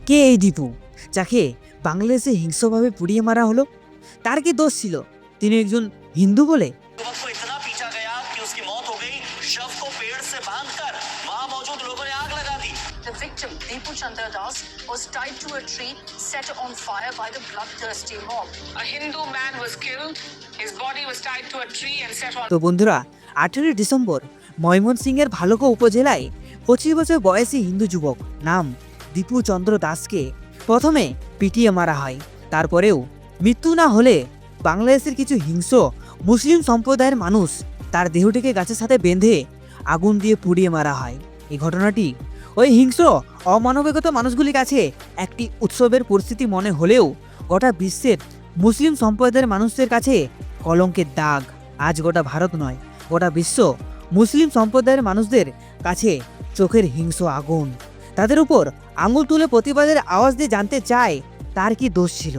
কে এই দীপু, যাকে বাংলাদেশে হিংস্রভাবে পুড়িয়ে মারা হলো? তার কি দোষ ছিল তিনি একজন হিন্দু বলে? युवक को इतना पीटा गया कि उसकी मौत हो गई। शव को पेड़ से बांधकर वहां मौजूद लोगों ने आग लगा दी। The victim, Deepu Chandra Das, was tied to a tree set on fire by the bloodthirsty mob. A Hindu man was killed. His body was tied to a tree and set on. তো বন্ধুরা, 18 December ময়মনসিংহের ভালুকা উপজেলায় 25 বছর বয়সী হিন্দু যুবক নাম দীপু চন্দ্র দাসকে প্রথমে পিটিয়ে মারা হয়। তারপরেও মৃত্যু না হলে বাংলাদেশের কিছু হিংস্র মুসলিম সম্প্রদায়ের মানুষ তার দেহটিকে গাছের সাথে বেঁধে আগুন দিয়ে পুড়িয়ে মারা হয়। এই ঘটনাটি ওই হিংস্র অমানবিকতা মানুষগুলির কাছে একটি উৎসবের পরিস্থিতি মনে হলেও গোটা বিশ্বের মুসলিম সম্প্রদায়ের মানুষদের কাছে কলঙ্কের দাগ। আজ গোটা ভারত নয়, গোটা বিশ্ব মুসলিম সম্প্রদায়ের মানুষদের কাছে চোখের হিংস্র আগুন। তাদের উপর আঙুল তুলে প্রতিবাদের আওয়াজ দিয়ে জানতে চায় তার কি দোষ ছিল?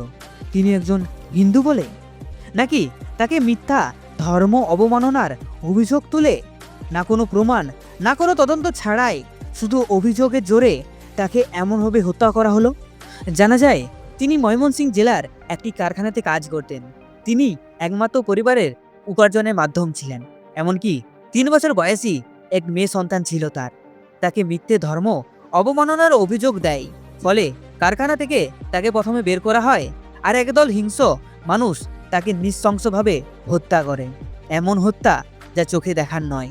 তিনি একজন হিন্দু বলে, নাকি তাকে মিথ্যা ধর্ম অবমাননার অভিযোগ তুলে? না কোনো প্রমাণ, না কোনো তদন্ত ছাড়াই শুধু অভিযোগের জোরে তাকে এমনভাবে হত্যা করা হলো। জানা যায় তিনি ময়মনসিংহ জেলার একটি কারখানাতে কাজ করতেন। তিনি একমাত্র পরিবারের উপার্জনের মাধ্যম ছিলেন। এমনকি 3 বছর বয়সী এক মেয়ে সন্তান ছিল তার। তাকে মিথ্যে ধর্ম অবমাননার অভিযোগ দেয়। ফলে কারখানা থেকে তাকে প্রথমে বের করা হয়, আর একদল হিংস্র মানুষ তাকে নৃশংসভাবে হত্যা করে। এমন হত্যা যা চোখে দেখার নয়।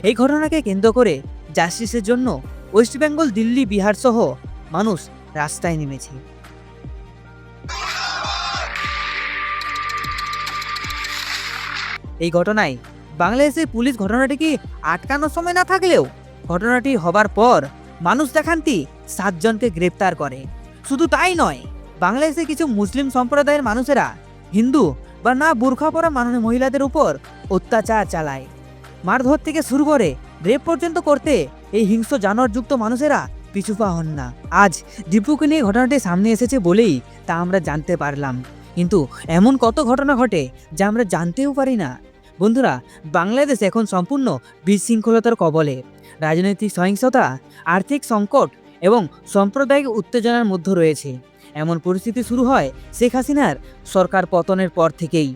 এই ঘটনাকে কেন্দ্র করে জাস্টিসের জন্য ওয়েস্ট বেঙ্গল, দিল্লি, বিহার সহ মানুষ রাস্তায় নেমেছে। এই ঘটনায় বাংলাদেশের পুলিশ ঘটনাটিকে আটকানোর সময় না থাকলেও ঘটনাটি হবার পর মানুষ দেখান্তি 7 জনকে গ্রেপ্তার করে। শুধু তাই নয়, বাংলাদেশে কিছু মুসলিম সম্প্রদায়ের মানুষেরা হিন্দু বা না বোরখা পরা মহিলাদের উপর অত্যাচার চালায়। মারধর থেকে শুরু করে রেপ পর্যন্ত করতে এই হিংস্র জানোয়ারযুক্ত মানুষেরা পিছুপা হন না। আজ দীপুকে নিয়ে ঘটনাটি সামনে এসেছে বলেই তা আমরা জানতে পারলাম, কিন্তু এমন কত ঘটনা ঘটে যা আমরা জানতেও পারি না। বন্ধুরা, বাংলাদেশ এখন সম্পূর্ণ বিশৃঙ্খলতার কবলে। রাজনৈতিক সহিংসতা, আর্থিক সংকট এবং সাম্প্রদায়িক উত্তেজনার মধ্যে রয়েছে। এমন পরিস্থিতি শুরু হয় শেখ হাসিনার সরকার পতনের পর থেকেই।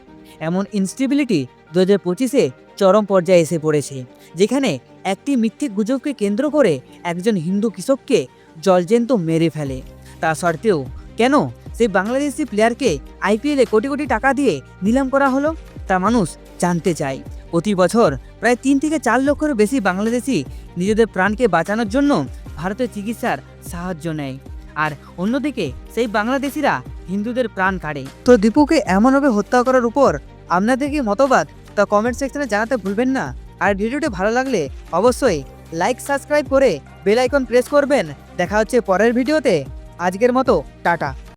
এমন ইনস্টেবিলিটি 2025-এ চরম পর্যায়ে এসে পড়েছে, যেখানে একটি মিথ্যে গুজবকে কেন্দ্র করে একজন হিন্দু কৃষককে জলজ্যান্ত মেরে ফেলে। তা সত্ত্বেও কেন সেই বাংলাদেশি প্লেয়ারকে IPL-এ কোটি কোটি টাকা দিয়ে নিলাম করা হলো, তা মানুষ জানতে চায়। প্রতি বছর প্রায় 3 থেকে 4 লক্ষের বেশি বাংলাদেশি নিজেদের প্রাণকে বাঁচানোর জন্য ভারতের চিকিৎসার সাহায্য নেয়, আর অন্যদিকে সেই বাংলাদেশিরা হিন্দুদের প্রাণ কাড়ে। তো দীপুকে এমনভাবে হত্যা করার উপর আপনাদের কি মতবাদ তা কমেন্ট সেকশনে জানাতে ভুলবেন না। আর ভিডিওটি ভালো লাগলে অবশ্যই লাইক, সাবস্ক্রাইব করে বেল আইকন প্রেস করবেন। দেখা হচ্ছে পরের ভিডিওতে। আজকের মতো টাটা।